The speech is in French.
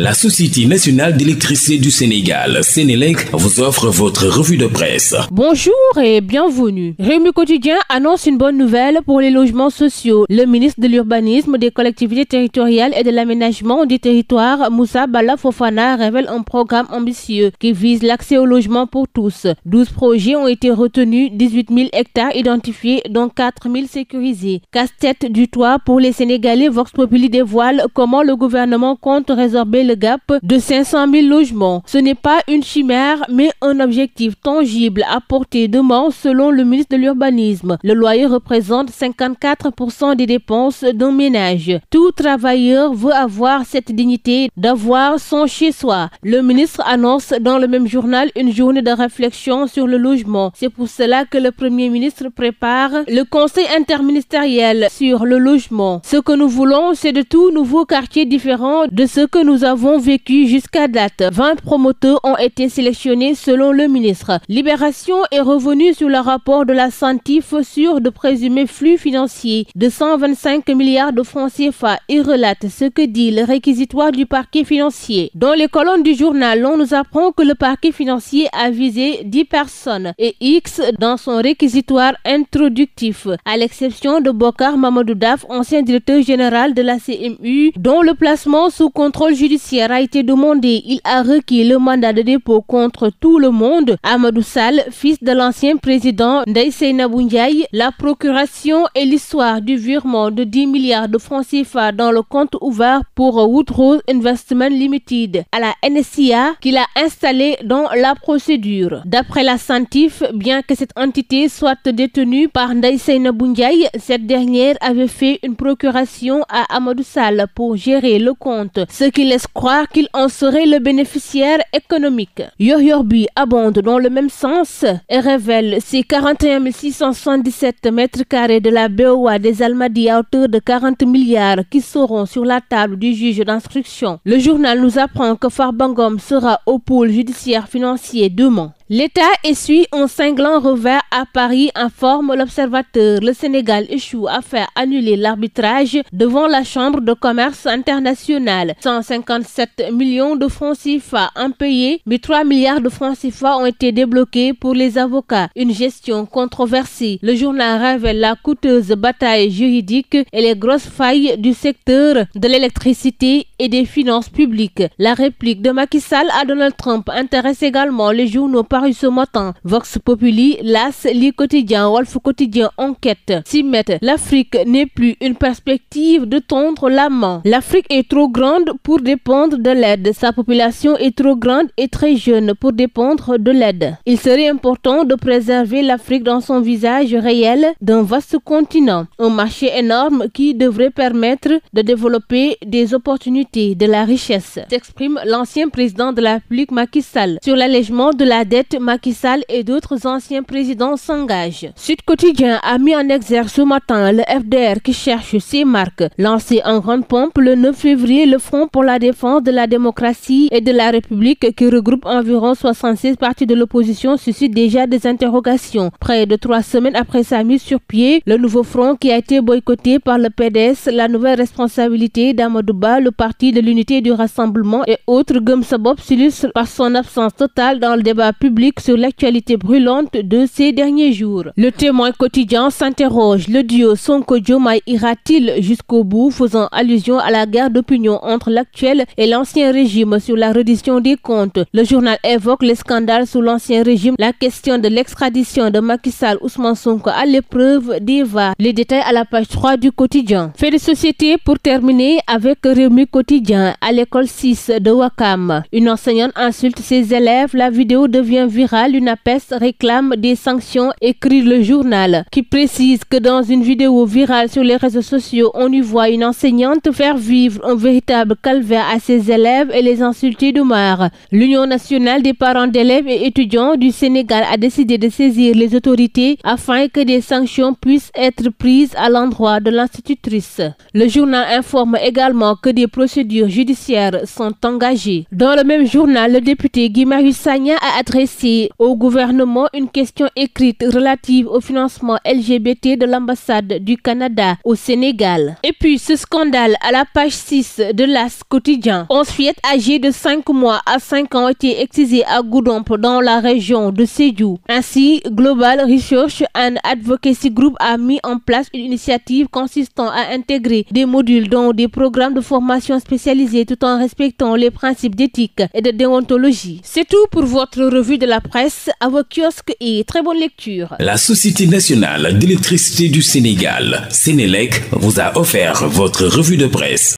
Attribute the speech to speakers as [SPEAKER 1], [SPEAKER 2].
[SPEAKER 1] La Société nationale d'électricité du Sénégal, Sénélec, vous offre votre revue de presse.
[SPEAKER 2] Bonjour et bienvenue. Rewmi Quotidien annonce une bonne nouvelle pour les logements sociaux. Le ministre de l'Urbanisme, des Collectivités territoriales et de l'Aménagement du territoire, Moussa Bala Fofana, révèle un programme ambitieux qui vise l'accès au logement pour tous. 12 projets ont été retenus, 18 000 hectares identifiés, dont 4 000 sécurisés. Casse-tête du toit pour les Sénégalais, Vox Populi dévoile comment le gouvernement compte résorber le gap de 500 000 logements. Ce n'est pas une chimère, mais un objectif tangible à portée de main selon le ministre de l'Urbanisme. Le loyer représente 54% des dépenses d'un ménage. Tout travailleur veut avoir cette dignité d'avoir son chez-soi. Le ministre annonce dans le même journal une journée de réflexion sur le logement. C'est pour cela que le Premier ministre prépare le conseil interministériel sur le logement. Ce que nous voulons, c'est de tout nouveaux quartiers différents de ce que nous avons vécu jusqu'à date. 20 promoteurs ont été sélectionnés selon le ministre. Libération est revenue sur le rapport de la Santif sur de présumés flux financiers de 125 milliards de francs CFA. Il relate ce que dit le réquisitoire du parquet financier. Dans les colonnes du journal, on nous apprend que le parquet financier a visé 10 personnes et X dans son réquisitoire introductif, à l'exception de Bokar Mamadou Daf, ancien directeur général de la CMU, dont le placement sous contrôle judiciaire a été demandé. Il a requis le mandat de dépôt contre tout le monde. Amadou Sall, fils de l'ancien président Ndeye Seynabou Ndiaye, la procuration et l'histoire du virement de 10 milliards de francs CFA dans le compte ouvert pour Woodrose Investment Limited à la NSIA qu'il a installé dans la procédure. D'après la Santif, bien que cette entité soit détenue par Ndeye Seynabou Ndiaye, cette dernière avait fait une procuration à Amadou Sall pour gérer le compte, ce qui laisse croire qu'il en serait le bénéficiaire économique. Yoyorbi abonde dans le même sens et révèle ses 41 677 mètres carrés de la BOA des Almadies à hauteur de 40 milliards qui seront sur la table du juge d'instruction. Le journal nous apprend que Farba Ngom sera au pôle judiciaire financier demain. L'État essuie un cinglant revers à Paris, informe l'Observateur. Le Sénégal échoue à faire annuler l'arbitrage devant la Chambre de commerce internationale. 157 millions de francs CFA impayés, mais 3 milliards de francs CFA ont été débloqués pour les avocats. Une gestion controversée. Le journal révèle la coûteuse bataille juridique et les grosses failles du secteur de l'électricité et des finances publiques. La réplique de Macky Sall à Donald Trump intéresse également les journaux parus ce matin. Vox Populi, L'As, Li Quotidien, Walf Quotidien, Enquête s'y mettent. L'Afrique n'est plus une perspective de tendre la main. L'Afrique est trop grande pour dépendre de l'aide. Sa population est trop grande et très jeune pour dépendre de l'aide. Il serait important de préserver l'Afrique dans son visage réel d'un vaste continent. Un marché énorme qui devrait permettre de développer des opportunités, de la richesse, s'exprime l'ancien président de la République Macky Sall. Sur l'allègement de la dette, Macky Sall et d'autres anciens présidents s'engagent. Sud Quotidien a mis en exergue ce matin le FDR qui cherche ses marques. Lancé en grande pompe le 9 février, le Front pour la défense de la démocratie et de la République, qui regroupe environ 76 partis de l'opposition, suscite déjà des interrogations. Près de 3 semaines après sa mise sur pied, le nouveau front qui a été boycotté par le PDS, la nouvelle responsabilité d'Amadou Ba, le parti de l'unité et du rassemblement et autres Gëm Sa Bopp s'illustre par son absence totale dans le débat public sur l'actualité brûlante de ces derniers jours. Le Témoin quotidien s'interroge. Le duo Sonko-Diomaye ira-t-il jusqu'au bout, faisant allusion à la guerre d'opinion entre l'actuel et l'ancien régime sur la reddition des comptes. Le journal évoque les scandales sous l'ancien régime, la question de l'extradition de Macky Sall, Ousmane Sonko à l'épreuve des VAR. Les détails à la page 3 du quotidien. Fait de société pour terminer avec Rewmi Quotidien. À l'école 6 de Ouakam, une enseignante insulte ses élèves. La vidéo devient virale. Une APES réclame des sanctions, écrit le journal, qui précise que dans une vidéo virale sur les réseaux sociaux, on y voit une enseignante faire vivre un véritable calvaire à ses élèves et les insulter de mort. L'Union nationale des parents d'élèves et étudiants du Sénégal a décidé de saisir les autorités afin que des sanctions puissent être prises à l'endroit de l'institutrice. Le journal informe également que des procédures judiciaires sont engagées. Dans le même journal, le député Guy Marius Sagna a adressé adressé au gouvernement une question écrite relative au financement LGBT de l'ambassade du Canada au Sénégal. Et puis ce scandale à la page 6 de l'As quotidien. 11 fillettes âgées de 5 mois à 5 ans ont été excisées à Goudomp dans la région de Sédhiou. Ainsi, Global Research and Advocacy Group a mis en place une initiative consistant à intégrer des modules dans des programmes de formation spécialisés tout en respectant les principes d'éthique et de déontologie. C'est tout pour votre revue de la presse. À vos kiosques et très bonne lecture.
[SPEAKER 1] La Société nationale d'électricité du Sénégal, Sénélec, vous a offert votre revue de presse.